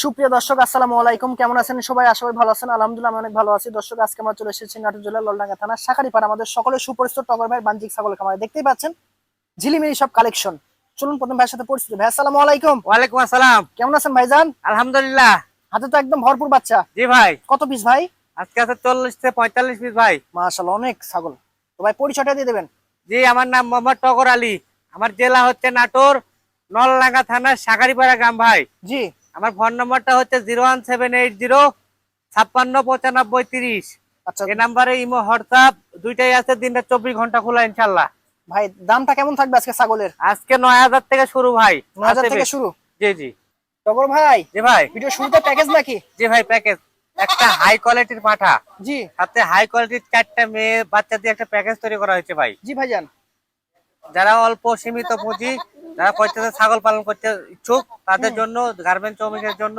সুপ্রিয় দর্শক, আসসালামু আলাইকুম। কেমন আছেন সবাই? আশা করি ভালো আছেন। আলহামদুলিল্লাহ আমি অনেক ভালো আছি। দর্শক, আজকে আমরা চলে এসেছি নাটোর জেলার ললডাঙ্গা থানা শাখারীপাড়া, আমাদের সকলের সুপরিচিত টগর ভাইয়ের বাণিজ্যিক ছাগল খামারে। দেখতেই পাচ্ছেন ঝিলিমিলি সব কালেকশন। চলুন প্রথম ভাইয়ের সাথে পরিচিত। ভাই, আসসালামু আলাইকুম। ওয়ালাইকুম আসসালাম। কেমন আছেন ভাইজান? আলহামদুলিল্লাহ। হাতে তো একদম ভরপুর বাচ্চা। জি ভাই, কত পিস ভাই? আজকে আছে 40 থেকে 45 পিস ভাই। মাশাআল্লাহ, অনেক ছাগল। তো ভাই পরিচয়টা দিয়ে দেবেন। জি, আমার নাম মোহাম্মদ টগর আলী। আমার জেলা হচ্ছে নাটোর, নলডাঙ্গা থানা শাখারীপাড়া গ্রাম ভাই। জি। আমার ফোন নম্বরটা হচ্ছে 01780 569530। আচ্ছা এই নাম্বারে ইমো হোয়াটসঅ্যাপ দুইটাই আছে, দিনটা 24 ঘন্টা খোলা ইনশাল্লাহ। ভাই, দামটা কেমন থাকবে আজকে ছাগলের? আজকে 9000 থেকে শুরু ভাই। 9000 থেকে শুরু? জি জি। টগর ভাই, জি ভাই। ভিডিও শুরুতে প্যাকেজ নাকি? জি ভাই, প্যাকেজ। একটা হাই কোয়ালিটির পাঠা, জি। সাথে হাই কোয়ালিটির 4টা মেয়ে বাচ্চা দিয়ে একটা প্যাকেজ তৈরি করা হয়েছে ভাই। জি ভাইজান। যারা অল্প সীমিত পুঁজি, যারা করতেছে ছাগল পালন করতে ইচ্ছুক, তাদের জন্য, গার্মেন্টস শ্রমিকের জন্য,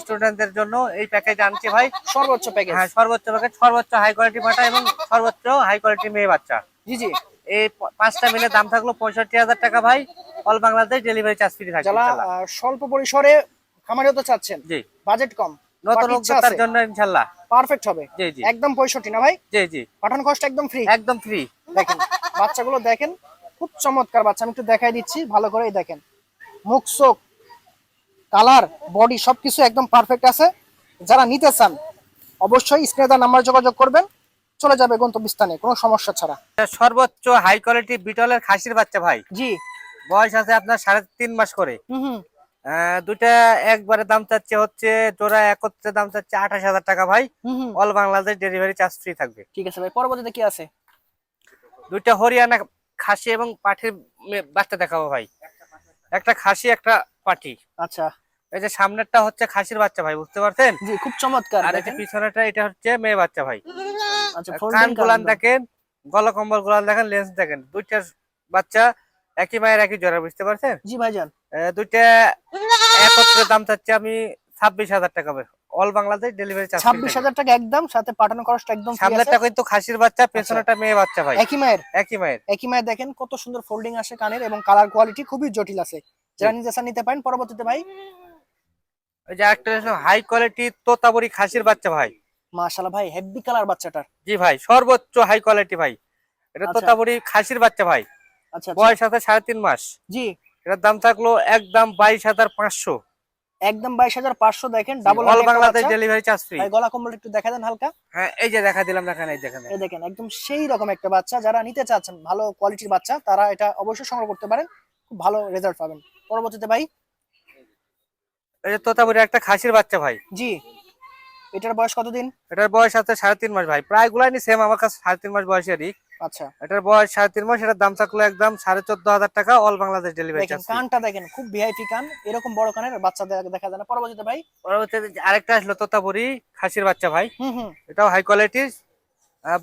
স্টুডেন্টদের জন্য এই প্যাকেজ আনছে ভাই। সর্বোচ্চ প্যাকেজ? হ্যাঁ, সর্বোচ্চ প্যাকেজ, সর্বোচ্চ হাই কোয়ালিটি পাঠা এবং সর্বোচ্চ হাই কোয়ালিটি মেয়ে বাচ্চা। জি জি। এই 5টা মিলে দাম থাকলো 65,000 টাকা ভাই। All Bangladesh delivery charge free থাকবে যারা ইনশাআল্লাহ। স্বল্প পরিসরে খামারি হতে চাচ্ছেন, জি, বাজেট কম, নতুন বাট ইচ্ছা উদ্যোক্তার আছে, জন্য ইনশাআল্লাহ পারফেক্ট হবে। জি জি। একদম 65 না ভাই? জি জি, পাঠানো কষ্ট একদম ফ্রি। একদম ফ্রি। দেখেন বাচ্চাগুলো, দেখেন খুব চমৎকার বাচ্চা। আমি একটু দেখাই দিচ্ছি ভালো করে। দেখেন মুখ, চোখ, কালার, বডি সবকিছু একদম পারফেক্ট আছে। যারা নিতে চান অবশ্যই স্ক্রিনে দেওয়া নাম্বার যোগাযোগ করবেন, চলে যাবে গন্তব্যস্থানে কোনো সমস্যা ছাড়া। সর্বোচ্চ হাই কোয়ালিটি বিটলের খাসির বাচ্চা ভাই। জি। বয়স আছে আপনার 3.5 মাস করে। হুম। দুইটা একবারে দাম চাচ্ছে হচ্ছে, জোড়া একত্রে দাম চাচ্ছে 28,000 টাকা ভাই। হুম। All Bangladesh delivery charge free থাকবে। ঠিক আছে ভাই, পরবর্তীতে কি আছে? দুইটা হরিয়ানা খাসি এবং পাঠির বাচ্চা দেখাবো ভাই। একটা খাসি, একটা পাঠি। আচ্ছা। এই যে সামনেরটা হচ্ছে খাসির বাচ্চা ভাই, বুঝতে পারছেন? জি, খুব চমৎকার। আর এই যে দেখেন। পিছনেটা, এটা হচ্ছে মেয়ে বাচ্চা ভাই। আচ্ছা, কান ফোল্ডিং গুলান কান। দেখেন, গলা কম্বল গুলান দেখেন, লেন্স দেখেন। দুইটার বাচ্চা একই মায়ের একই জোড়া, বুঝতে পারছেন? জি ভাইজান। দুইটা একত্রে দাম চাচ্ছি আমি 26,000 টাকা ভাই। অল বাংলাদেশ ডেলিভারি চার্জ 26,000 টাকা একদম, সাথে পাঠানো খরচটা একদম ফ্রি আছে। সামনেরটা কিন্তু খাসির বাচ্চা, পেছনেরটা মেয়ে বাচ্চা ভাই। একই মায়ের? একই মায়ের। একই মায়ের। দেখেন কত সুন্দর ফোল্ডিং আসে কানের, এবং কালার কোয়ালিটি খুবই জটিল আছে। যারা নিজে চান নিতে পারেন। পরবর্তীতে ভাই, ওই যে একটা হাই কোয়ালিটি তোতাবড়ি খাসির বাচ্চা ভাই। মাশাআল্লাহ ভাই, হেভি কালার বাচ্চাটার। জি ভাই, সর্বোচ্চ হাই কোয়ালিটি ভাই। এটা আচ্ছা তোতাবড়ি খাসির বাচ্চা ভাই। আচ্ছা। বয়স আছে 3.5 মাস। জি। এটার দাম থাকলো একদম 22,500। একদম 22,500। দেখেন ডাবল অল লাইন একটা বাংলাদেশ বাচ্চা। Delivery charge free. ভাই, গলা কম্বল একটু দেখা দেন হালকা। হ্যাঁ, এই যে দেখা দিলাম, দেখেন, এই দেখেন। এই দেখেন একদম সেই রকম একটা বাচ্চা। যারা নিতে চাচ্ছেন ভালো কোয়ালিটির বাচ্চা, তারা এটা অবশ্যই সংগ্রহ করতে পারেন, খুব ভালো রেজাল্ট পাবেন। পরবর্তীতে ভাই, এই যে তোতাবড়ি একটা খাসির বাচ্চা ভাই। জি। এটার বয়স কতদিন? এটার বয়স আছে 3.5 মাস ভাই। প্রায় গুলাইনি সেম আমার কাছে, 3.5 মাস বয়সেরই। আচ্ছা। এটার বয়স 3.5 মাস। এটার দাম থাকলো একদম 14,500 টাকা। অল বাংলাদেশ ডেলিভারি দেখেন চার্জ। কানটা, দেখেন খুব ভিআইপি কান। এরকম বড় কানের বাচ্চা দেখা যায় না। পরবর্তীতে ভাই, পরবর্তীতে আরেকটা আসলো তোতাবড়ি খাসির বাচ্চা ভাই। হুম। এটাও হাই কোয়ালিটির,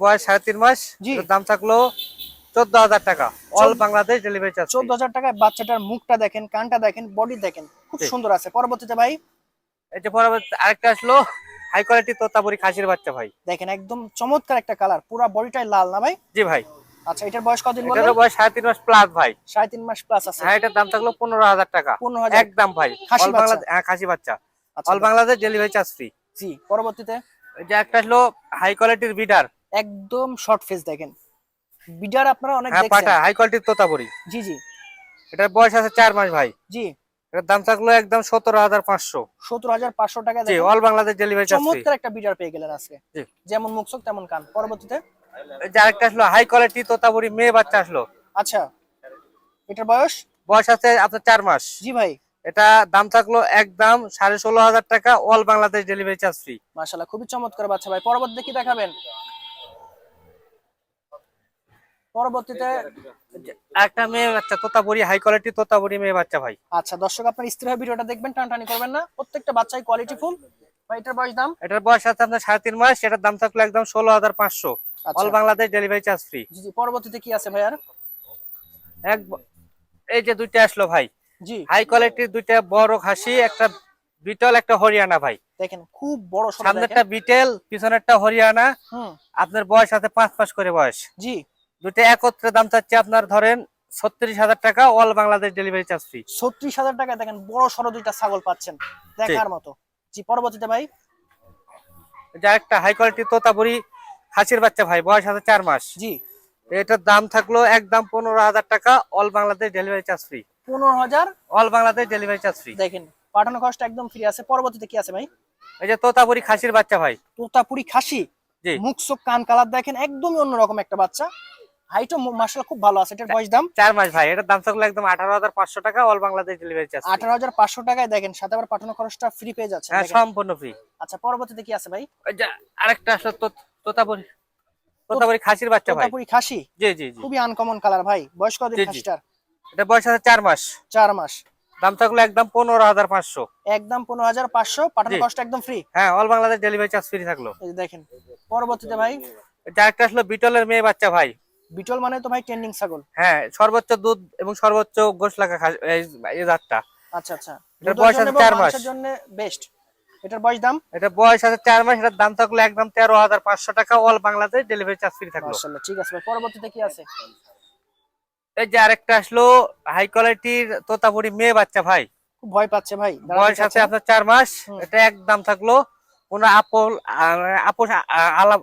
বয়স 3.5 মাস। জি। এটার দাম থাকলো 14,000 টাকা। All Bangladesh delivery charge. 14,000 টাকায় বাচ্চাটার মুখটা দেখেন, কানটা দেখেন, বডি দেখেন, খুব সুন্দর আছে। পরবর্তীতে ভাই, এই যে পরবর্তী আরেকটা আসলো হাই কোয়ালিটি তোতাবড়ি খাসির বাচ্চা ভাই। দেখেন একদম চমৎকার একটা কালার, পুরো বডিটাই লাল না ভাই? জি ভাই। আচ্ছা, এটার বয়স কতদিন বললেন? এটারও বয়স 3.5 মাস প্লাস ভাই। 3.5 মাস প্লাস আছে। হ্যাঁ, এটার দাম থাকলো 15,000 টাকা 15,000 একদম ভাই। খাসি অল বাচ্চা? বাংলাদেশ, হ্যাঁ, খাসি বাচ্চা। আচ্ছা, all Bangladesh delivery charge free. জি। পরবর্তীতে এই যে একটা আসলো হাই কোয়ালিটির বিডার। একদম শর্ট ফেস। দেখেন বিডার আপনারা অনেক হ্যাঁ, দেখছেন। পাঠা হাই কোয়ালিটির তোতাবড়ি। জি জি। এটার বয়স আছে 4 মাস ভাই। জি। এটার দাম থাকলো একদম 17,500। 17,500 টাকা। জি, দেখেন all Bangladesh delivery charge free. চমৎকার একটা বিডার পেয়ে গেলেন আজকে। জি। যেমন মুখ চোখ তেমন কান। পরবর্তীতে এই যে আরেকটা আসলো হাই কোয়ালিটি তোতাবড়ি মেয়ে বাচ্চা আসলো। আচ্ছা, এটার বয়স? বয়স আছে আপনার 4 মাস। জি ভাই। এটা দাম থাকলো একদম 16,500 টাকা। All Bangladesh delivery charge free. মাশাআল্লাহ, খুবই চমৎকার বাচ্চা ভাই। পরবর্তীতে কি দেখাবেন? পরবর্তীতে একটা মেয়ে বাচ্চা তোতাবড়ি, হাই কোয়ালিটি তোতাবড়ি মেয়ে বাচ্চা ভাই। আচ্ছা দর্শক, আপনার স্ত্রী হয়ে ভিডিওটা দেখবেন, টানটানি করবেন না। প্রত্যেকটা বাচ্চাই কোয়ালিটি ফুল। ভাই, এটার বয়স দাম? এটার বয়স আছে আপনার 3.5 মাস। এটার দাম থাকলো একদম 16,500। আচ্ছা। All Bangladesh delivery charge free. জি জি। পরবর্তীতে কি আছে ভাই আর? এক এই যে দুইটা আসলো ভাই, জি। হাই কোয়ালিটির দুইটা বড় খাসি, একটা বিটল, একটা হরিয়ানা ভাই। দেখেন খুব বড় সরো। সামনেরটা বিটেল, পিছনেরটা হরিয়ানা। হুম। আপনার বয়স আছে 5 মাস করে বয়স। জি। দুইটা একত্রে দাম চাচ্ছে আপনার ধরেন 36,000 টাকা। All Bangladesh delivery charge free. 36,000 টাকায় দেখেন বড় সরো দুইটা ছাগল পাচ্ছেন, দেখার মতো। জি, পরবর্তীতে ভাই যা একটা হাই কোয়ালিটি তোতাপুরি খাসির বাচ্চা ভাই, বয়স আছে 4 মাস। জি, এটার দাম থাকলো একদম 15,000 টাকা, all Bangladesh delivery charge free. 15,000। All Bangladesh delivery charge free. দেখেন পাঠানো খরচটা একদম ফ্রি আছে। পরবর্তীতে কি আছে ভাই? এই যে তোতাপুরি খাসির বাচ্চা ভাই। তোতাপুরি খাসি, জি, মুখ চোখ কান কালার দেখেন একদমই অন্যরকম একটা বাচ্চা। হাইটও মাশাআল্লাহ খুব ভালো আছে। এটার বয়স দাম 4 মাস ভাই। এটার দাম থাকলো একদম 18,500 টাকা, all Bangladesh delivery charge free. 18,500 টাকায় দেখেন, সাথে আবার পাঠানো খরচটা ফ্রি পেয়ে যাচ্ছে। হ্যাঁ, সম্পূর্ণ ফ্রি। আচ্ছা, পরবর্তীতে কি আছে ভাই? ওই যে আরেকটা আসলে তোতাপুরি তোতাপুরি খাসির বাচ্চা ভাই। তোতাপুরি খাসি, জি জি জি খুবই আনকমন কালার ভাই। বয়স কতদিন জি জি। খাসিটার? এটা বয়স আছে 4 মাস। 4 মাস। দাম থাকলো একদম 15,500। একদম 15,500, পাঠানো জি। খরচটা একদম ফ্রি। হ্যাঁ, all Bangladesh delivery charge free থাকলো। এই যে দেখেন। পরবর্তীতে ভাই এটা একটা আসলে বিটলের মেয়ে বাচ্চা ভাই। বিটল মানে তো ভাই ট্রেন্ডিং ছাগল। হ্যাঁ, সর্বোচ্চ দুধ এবং সর্বোচ্চ গোশ লাগা এই জাতটা। আচ্ছা আচ্ছা, এটার দুধের বয়স জন্য আছে এবং 4 মাস। মাংসের জন্য বেস্ট। এটার বয়স দাম এটা বয়স আছে 4 মাস। এটার দাম থাকলো একদম 13,500 টাকা, all Bangladesh delivery charge free থাকলো। মাশাআল্লাহ, ঠিক আছে ভাই। পরবর্তীতে কি আছে? এই যে আরেকটা আসলো হাই কোয়ালিটির তোতাপুরি মেয়ে বাচ্চা ভাই। খুব ভয় পাচ্ছে ভাই, দাঁড়াতে বয়স চাচ্ছে আছে না। আপনার 4 মাস। হুম। এটা একদম থাকলো কোনো আপোষ আলাপ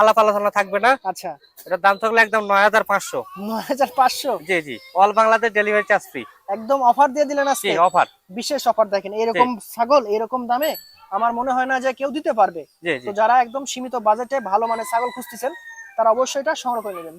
আলাপ আলোচনা থাকবে না। আচ্ছা, এটার দাম থাকলো একদম 9,500। 9,500। জি জি, all Bangladesh delivery charge free. একদম অফার দিয়ে দিলেন জি, আজকে। অফার। বিশেষ অফার। দেখেন এরকম ছাগল এরকম দামে আমার মনে হয় না যে কেউ দিতে পারবে। জি জি। তো যারা একদম সীমিত বাজেটে ভালো মানের ছাগল খুঁজতেছেন, তারা অবশ্যই এটা সংগ্রহ করে নেবেন।